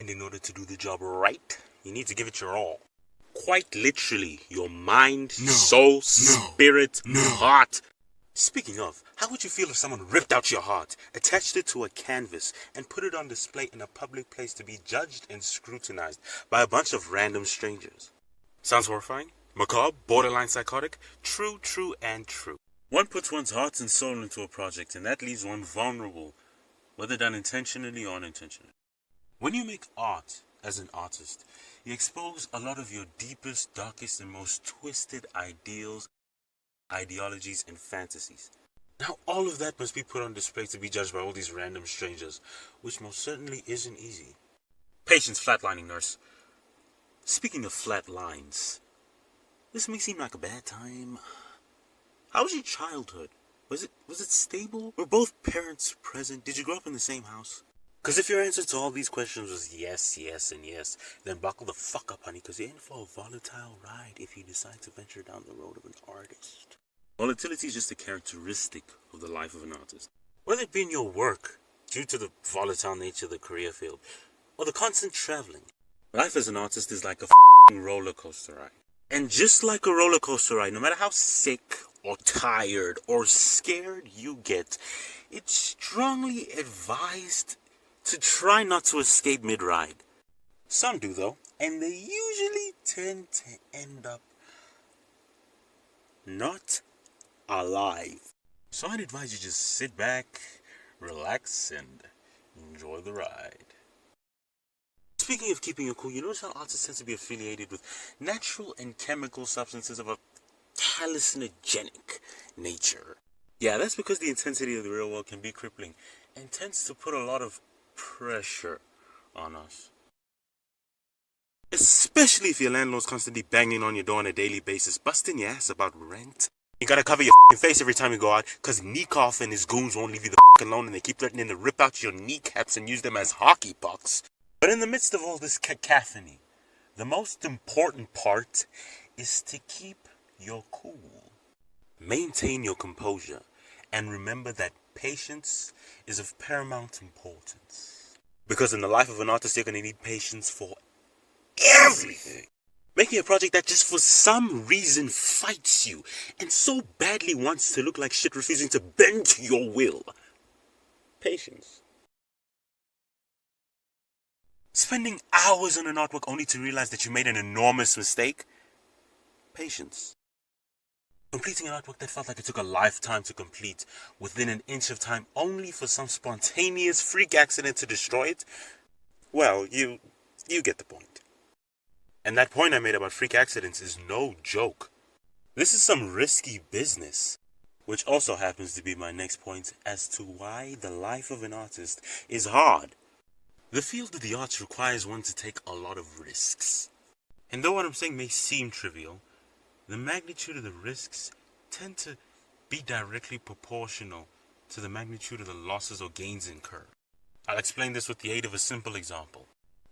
And in order to do the job right, you need to give it your all. Quite literally, your mind, soul, spirit, heart. Speaking of, how would you feel if someone ripped out your heart, attached it to a canvas, and put it on display in a public place to be judged and scrutinized by a bunch of random strangers? Sounds horrifying? Macabre? Borderline psychotic? True, and true. One puts one's heart and soul into a project, and that leaves one vulnerable, whether done intentionally or unintentionally. When you make art as an artist, you expose a lot of your deepest, darkest, and most twisted ideals, ideologies, and fantasies. Now, all of that must be put on display to be judged by all these random strangers, which most certainly isn't easy. Patience, flatlining nurse. Speaking of flat lines, this may seem like a bad time. How was your childhood? Was it stable? Were both parents present? Did you grow up in the same house? Because if your answer to all these questions was yes, and yes, then buckle the fuck up, honey, because you're in for a volatile ride if you decide to venture down the road of an artist. Volatility is just a characteristic of the life of an artist. Whether it be in your work, due to the volatile nature of the career field, or the constant traveling, life as an artist is like a roller coaster ride. And just like a roller coaster ride, no matter how sick or tired or scared you get, it's strongly advised to try not to escape mid-ride. Some do though, and they usually tend to end up not alive. So I'd advise you just sit back, relax, and enjoy the ride. Speaking of keeping it cool, you notice how artists tend to be affiliated with natural and chemical substances of a hallucinogenic nature. Yeah, that's because the intensity of the real world can be crippling and tends to put a lot of pressure on us. Especially if your landlord's constantly banging on your door on a daily basis, busting your ass about rent. You gotta cover your face every time you go out, cause Nikoff and his goons won't leave you the alone, and they keep threatening to rip out your kneecaps and use them as hockey pucks. But in the midst of all this cacophony, the most important part is to keep your cool. Maintain your composure, and remember that patience is of paramount importance. Because in the life of an artist, you're gonna need patience for everything. Making a project that just for some reason fights you and so badly wants to look like shit, refusing to bend to your will. Patience. Spending hours on an artwork only to realize that you made an enormous mistake. Patience. Completing an artwork that felt like it took a lifetime to complete within an inch of time only for some spontaneous freak accident to destroy it. Well, you get the point. And that point I made about freak accidents is no joke. This is some risky business. Which also happens to be my next point as to why the life of an artist is hard. The field of the arts requires one to take a lot of risks. And though what I'm saying may seem trivial, the magnitude of the risks tend to be directly proportional to the magnitude of the losses or gains incurred. I'll explain this with the aid of a simple example.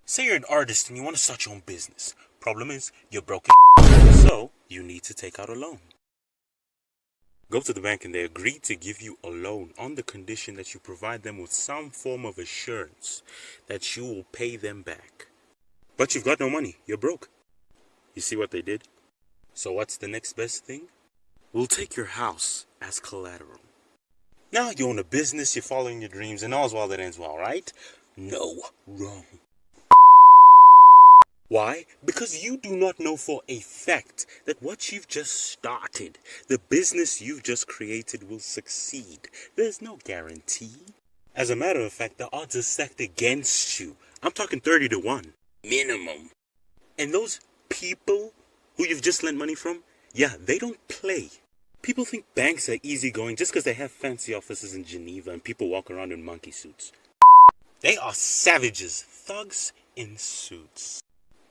Say you're an artist and you want to start your own business. Problem is, you're broke as so you need to take out a loan. Go to the bank and they agree to give you a loan on the condition that you provide them with some form of assurance that you will pay them back. But you've got no money, you're broke. You see what they did? So what's the next best thing? We'll take your house as collateral. Now you own a business, you're following your dreams, and all's well that ends well, right? No, wrong. Why? Because you do not know for a fact that what you've just started, the business you've just created, will succeed. There's no guarantee. As a matter of fact, the odds are stacked against you. I'm talking 30 to 1. Minimum. And those people who you've just lent money from, yeah, they don't play. People think banks are easygoing just because they have fancy offices in Geneva and people walk around in monkey suits. They are savages, thugs in suits.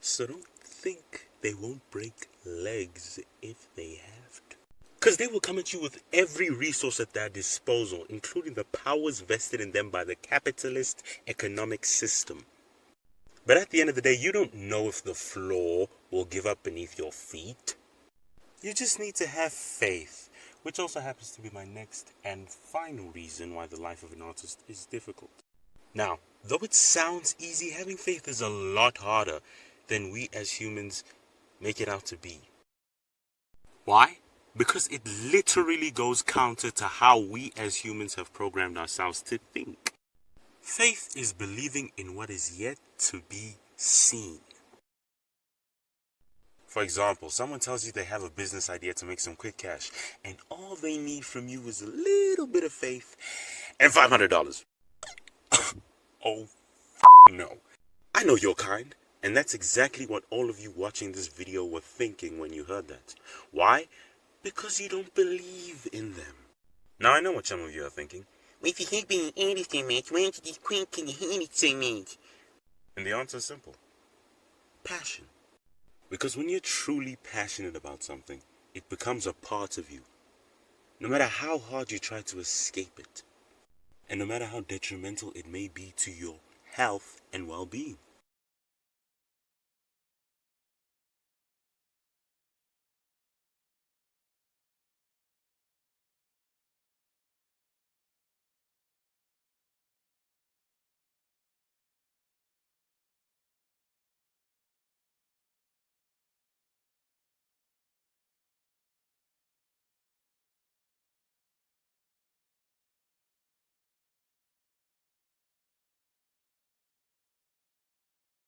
So don't think they won't break legs if they have to. Because they will come at you with every resource at their disposal, including the powers vested in them by the capitalist economic system. But at the end of the day, you don't know if the floor will give up beneath your feet. You just need to have faith, which also happens to be my next and final reason why the life of an artist is difficult. Now, Though it sounds easy, having faith is a lot harder than we as humans make it out to be. Why? Because it literally goes counter to how we as humans have programmed ourselves to think. Faith is believing in what is yet to be seen. For example, someone tells you they have a business idea to make some quick cash, and all they need from you is a little bit of faith and $500. Oh, no. I know your kind, and that's exactly what all of you watching this video were thinking when you heard that. Why? Because you don't believe in them. Now I know what some of you are thinking. Well, if you hate being an artist so much, why don't you just quit and you hate it so much? And the answer is simple. Passion. Because when you're truly passionate about something, it becomes a part of you. No matter how hard you try to escape it, and no matter how detrimental it may be to your health and well-being.